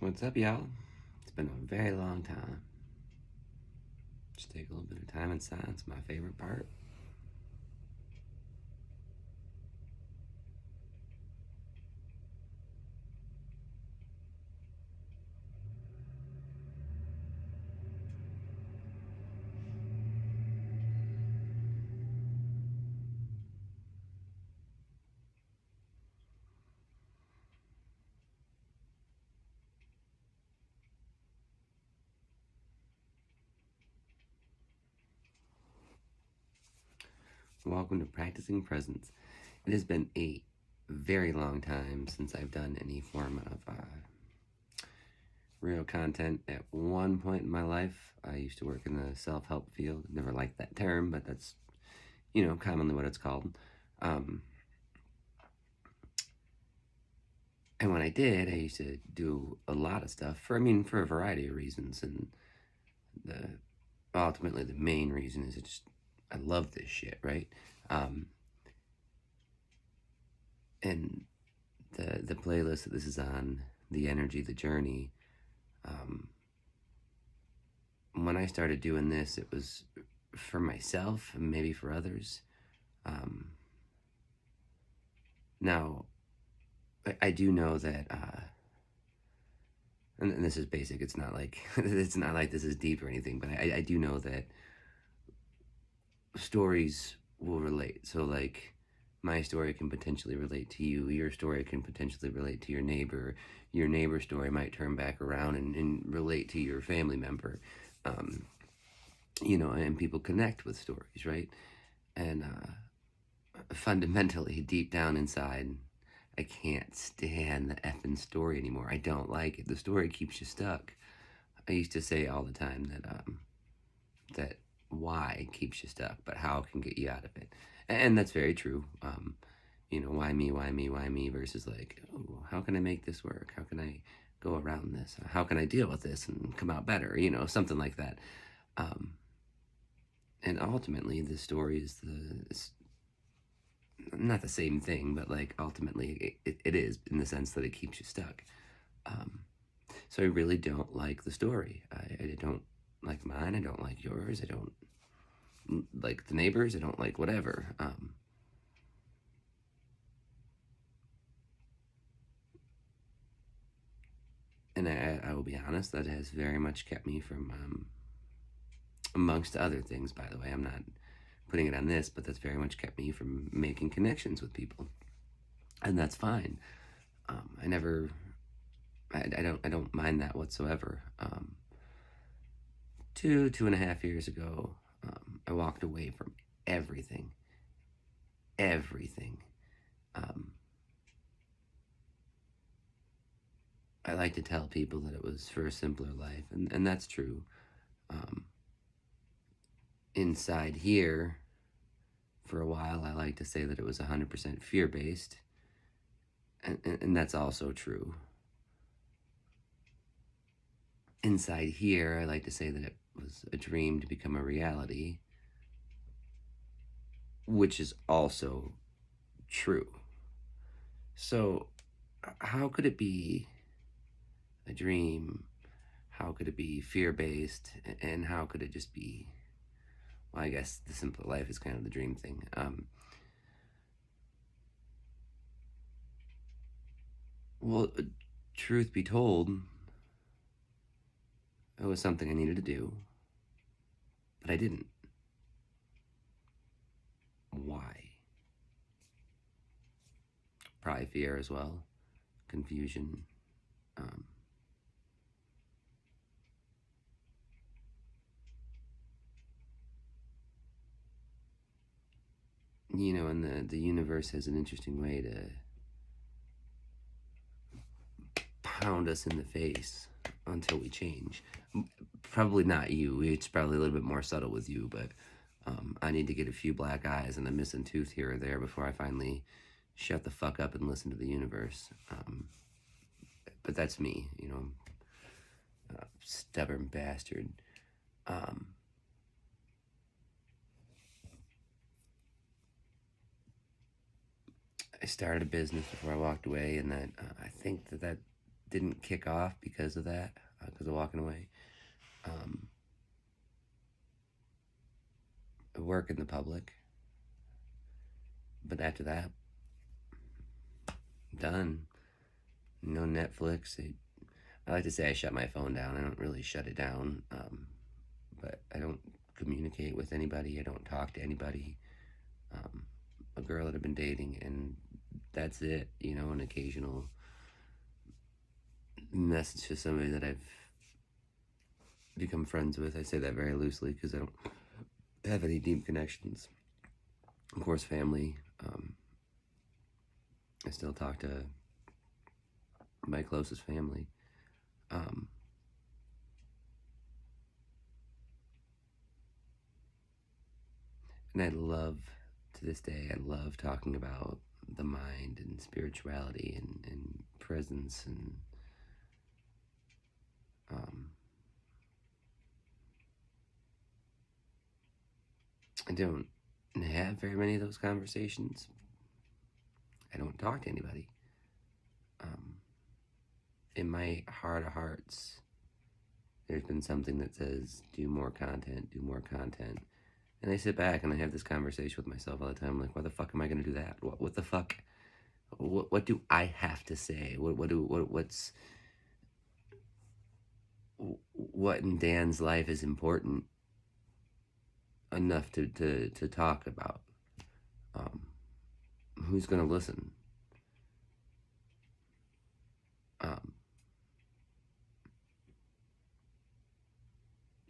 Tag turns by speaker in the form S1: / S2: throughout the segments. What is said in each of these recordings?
S1: What's up, y'all? It's been a very long time. Just take a little bit of time in silence, my favorite part. Welcome to Practicing Presence. It has been a very long time since I've done any form of real content. At one point in my life, I used to work in the self help field. Never liked that term, but that's, commonly what it's called. Um, and when I did, I used to do a lot of stuff for a variety of reasons. And the ultimately the main reason is I love this shit, right? Um, and the playlist that this is on, the energy, the journey. Um, when I started doing this, it was for myself and maybe for others. Um, Now, I do know that, and this is basic. It's not like it's not like this is deep or anything, but I do know that stories will relate. So, like, my story can potentially relate to you. Your story can potentially relate to your neighbor. Your neighbor's story might turn back around and relate to your family member. Um, and people connect with stories, right? And fundamentally, deep down inside, I can't stand the effing story anymore. I don't like it. The story keeps you stuck. I used to say all the time that why keeps you stuck, but how can get you out of it. And that's very true. Why me, why me, why me versus like, oh, how can I make this work? How can I go around this? How can I deal with this and come out better? Something like that. Um, and ultimately, the story is it's not the same thing, but like ultimately it is in the sense that it keeps you stuck. Um, so I really don't like the story. I don't like mine. I don't like yours. I don't like the neighbors. I don't like whatever. And I will be honest, that has very much kept me from, amongst other things, by the way, I'm not putting it on this, but that's very much kept me from making connections with people. And that's fine. I never, I don't mind that whatsoever. 2.5 years ago, I walked away from everything, everything. Um, I like to tell people that it was for a simpler life, and that's true. Um, Inside here, for a while, I like to say that it was 100% fear based, and that's also true. Inside here, I like to say that it was a dream to become a reality, which is also true. So, how could it be a dream? How could it be fear based? And how could it just be? Well, I guess the simpler life is kind of the dream thing. Well, truth be told, it was something I needed to do, but I didn't. Why? Probably fear as well, confusion. Um, and the universe has an interesting way to pound us in the face until we change. Probably not you. It's probably a little bit more subtle with you, but I need to get a few black eyes and a missing tooth here or there before I finally shut the fuck up and listen to the universe. But that's me, stubborn bastard. Um, I started a business before I walked away, and that I think that didn't kick off because of that, because of walking away. I work in the public, but after that, done. No Netflix. I like to say I shut my phone down. I don't really shut it down, but I don't communicate with anybody. I don't talk to anybody. A girl that I've been dating, and that's it. An occasional message to somebody that I've become friends with. I say that very loosely because I don't have any deep connections. Of course, family. I still talk to my closest family. And to this day, I love talking about the mind and spirituality and presence and I don't have very many of those conversations. I don't talk to anybody. In my heart of hearts, there's been something that says, do more content, do more content. And I sit back and I have this conversation with myself all the time. I'm like, why the fuck am I going to do that? What the fuck? What do I have to say? What in Dan's life is important enough to talk about? Who's going to listen?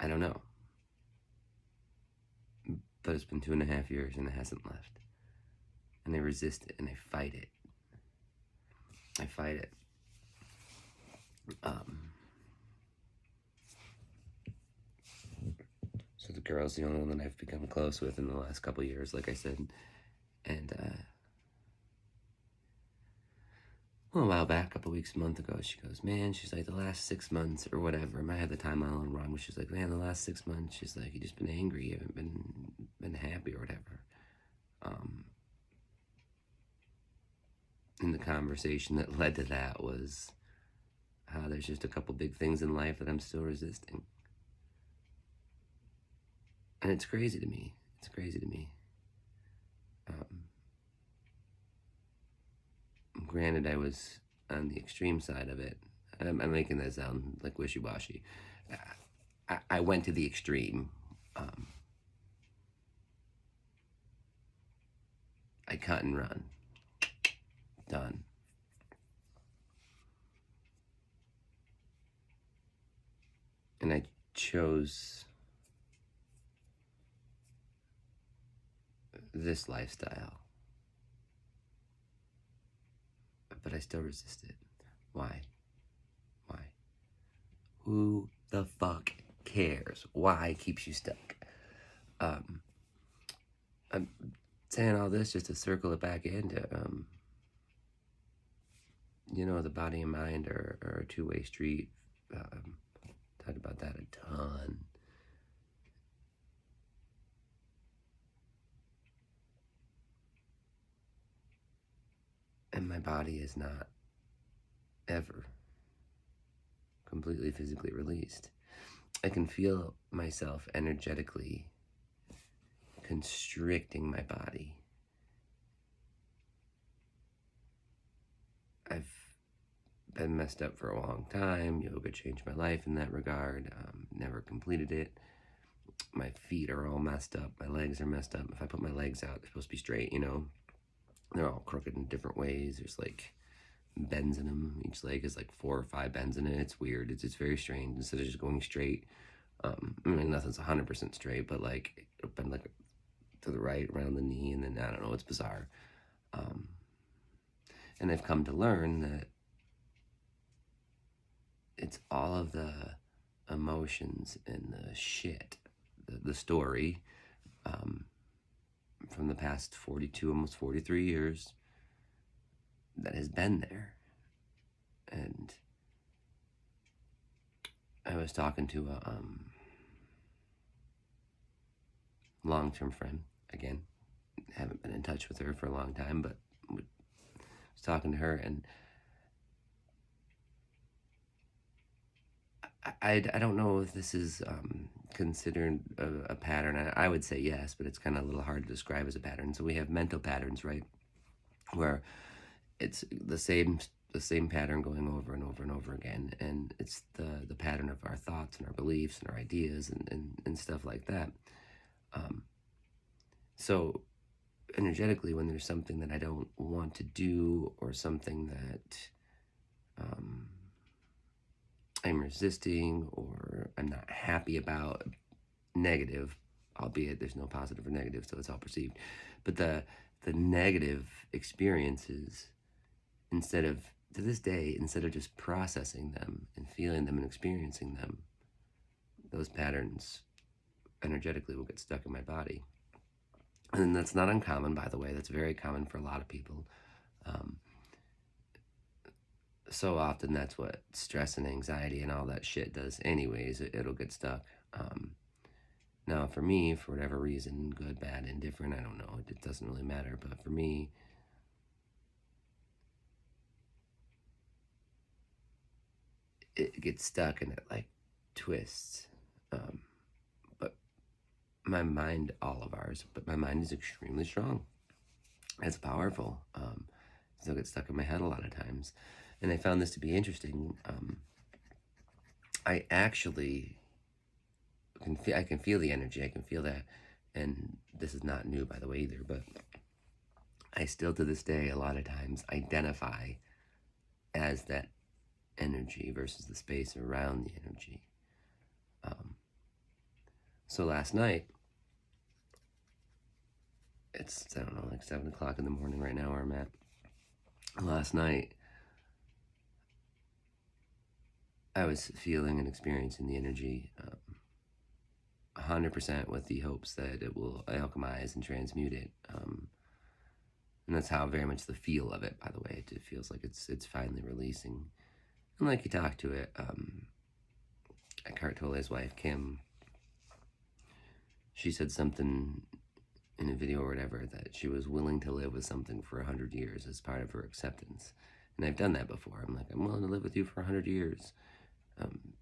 S1: I don't know. But it's been 2.5 years and it hasn't left. And I resist it and I fight it. So the girl's the only one that I've become close with in the last couple years, like I said. And well, a while back, a month ago, she goes, man, she's like, the last 6 months or whatever, I might have the timeline all wrong, but she's like, man, the last 6 months, she's like, you just been angry, you haven't been happy or whatever. And the conversation that led to that was how there's just a couple big things in life that I'm still resisting. And it's crazy to me. Granted, I was on the extreme side of it. I'm making that sound like wishy-washy. I went to the extreme. I cut and run. Done. And I chose this lifestyle. But I still resist it. Why? Who the fuck cares? Why keeps you stuck? I'm saying all this just to circle it back into, the body and mind are a two-way street. Talked about that a ton. And my body is not ever completely physically released. I can feel myself energetically constricting my body. I've been messed up for a long time. Yoga changed my life in that regard. Never completed it. My feet are all messed up. My legs are messed up. If I put my legs out, they're supposed to be straight, They're all crooked in different ways. There's like bends in them. Each leg is like 4 or 5 bends in it. It's weird. It's very strange. Instead of just going straight, nothing's 100% straight, but like it'll bend like to the right around the knee, and then I don't know. It's bizarre. And I've come to learn that it's all of the emotions and the shit, the story, from the past 42, almost 43 years that has been there. And I was talking to a long-term friend. Again, haven't been in touch with her for a long time, but was talking to her, and I don't know if this is considered a pattern. I would say yes, but it's kind of a little hard to describe as a pattern. So we have mental patterns, right? Where it's the same pattern going over and over and over again, and it's the pattern of our thoughts and our beliefs and our ideas and stuff like that. Um, so energetically, when there's something that I don't want to do or something that um, I'm resisting or I'm not happy about, negative, albeit there's no positive or negative, so it's all perceived. But the negative experiences, instead of to this day, instead of just processing them and feeling them and experiencing them, those patterns energetically will get stuck in my body. And that's not uncommon, by the way. That's very common for a lot of people. Um, so often that's what stress and anxiety and all that shit does anyways. It'll get stuck. Now for me, for whatever reason, good, bad, indifferent, I don't know, it doesn't really matter, but for me, it gets stuck and it like twists. But my mind, all of ours, but my mind is extremely strong. It's powerful. So it gets stuck in my head a lot of times. And I found this to be interesting. I actually I can feel the energy. I can feel that. And this is not new, by the way, either, but I still to this day, a lot of times, identify as that energy versus the space around the energy. So last night, it's, I don't know, like 7 o'clock in the morning right now where I'm at. Last night, I was feeling and experiencing the energy 100% with the hopes that it will alchemize and transmute it. And that's how very much the feel of it, by the way. It feels like it's finally releasing. And like you talk to it, Eckhart Tolle's wife, Kim, she said something in a video or whatever that she was willing to live with something for 100 years as part of her acceptance. And I've done that before. I'm like, I'm willing to live with you for 100 years.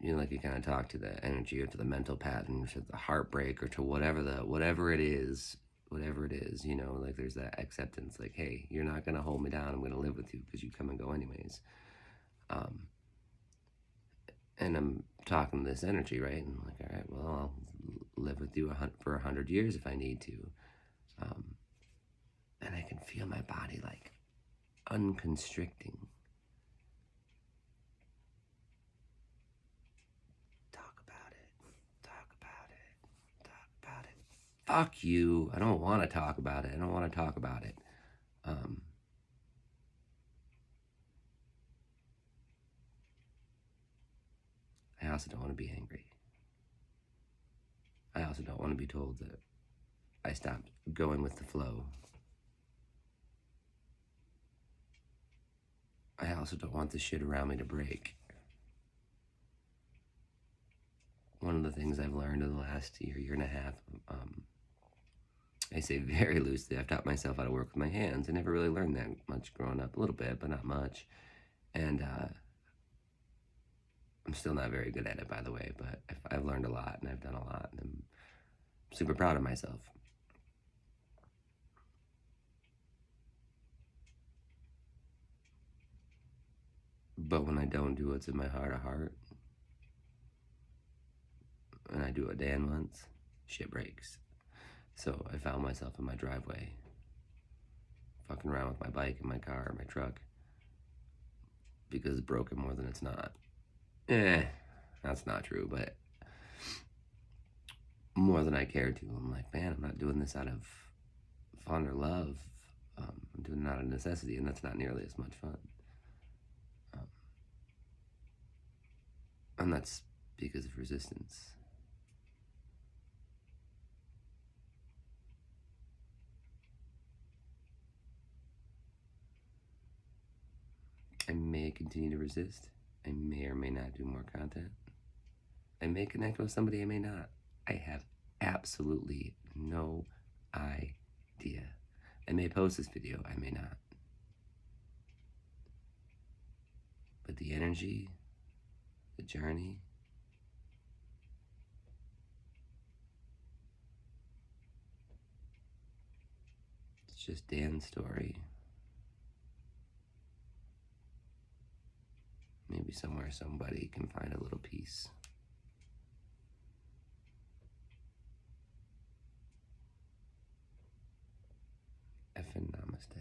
S1: Like you kind of talk to the energy or to the mental pattern or to the heartbreak or to whatever it is, like there's that acceptance, like, hey, you're not going to hold me down. I'm going to live with you because you come and go anyways. And I'm talking to this energy, right? And I'm like, all right, well, I'll live with you for 100 years if I need to. And I can feel my body like unconstricting. Talk about it. Fuck you. I don't want to talk about it. I also don't want to be angry. I also don't want to be told that I stopped going with the flow. I also don't want the shit around me to break. One of the things I've learned in the last year and a half, I say very loosely, I've taught myself how to work with my hands. I never really learned that much growing up, a little bit, but not much. And I'm still not very good at it, by the way, but I've learned a lot and I've done a lot, and I'm super proud of myself. But when I don't do what's in my heart of heart, and I do what Dan wants, shit breaks. So I found myself in my driveway, fucking around with my bike and my car, my truck, because it's broken more than it's not. That's not true, but more than I care to. I'm like, man, I'm not doing this out of fun or love. I'm doing it out of necessity, and that's not nearly as much fun. And that's because of resistance. I may continue to resist. I may or may not do more content. I may connect with somebody, I may not. I have absolutely no idea. I may post this video, I may not. But the energy, the journey, just Dan's story. Maybe somewhere somebody can find a little peace. Effing namaste.